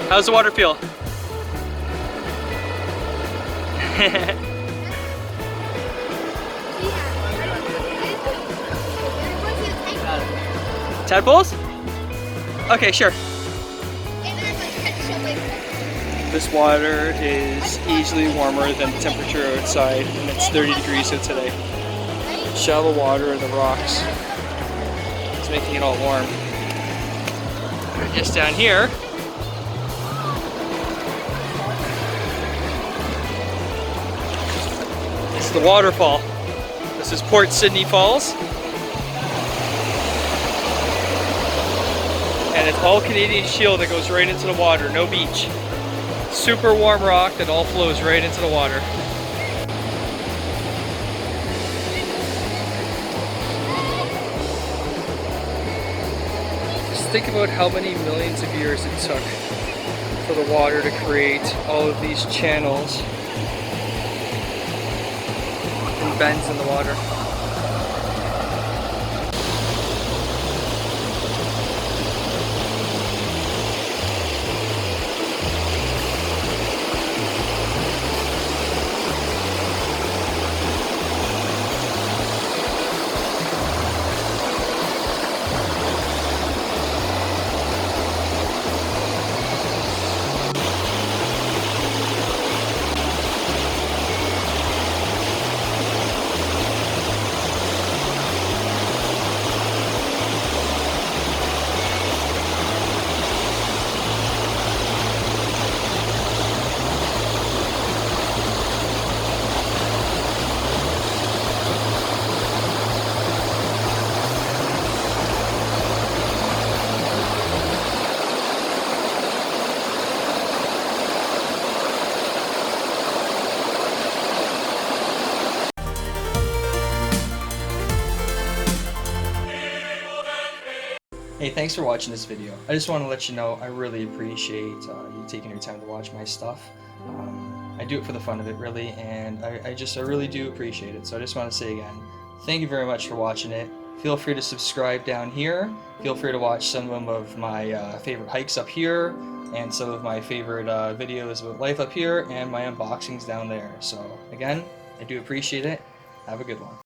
How's the water feel? Tadpoles? Okay, sure. This water is easily warmer than the temperature outside, and it's 30 degrees out today. Shallow water and the rocks is making it all warm. Just down here, it's the waterfall. This is Port Sydney Falls. And it's all Canadian Shield that goes right into the water, no beach. Super warm rock that all flows right into the water. Just think about how many millions of years it took for the water to create all of these channels and bends in the water. Hey, thanks for watching this video. I just want to let you know I really appreciate you taking your time to watch my stuff. I do it for the fun of it, really, and I really do appreciate it. So I just want to say again, thank you very much for watching it. Feel free to subscribe down here. Feel free to watch some of my favorite hikes up here, and some of my favorite videos about life up here, and my unboxings down there. So again, I do appreciate it. Have a good one.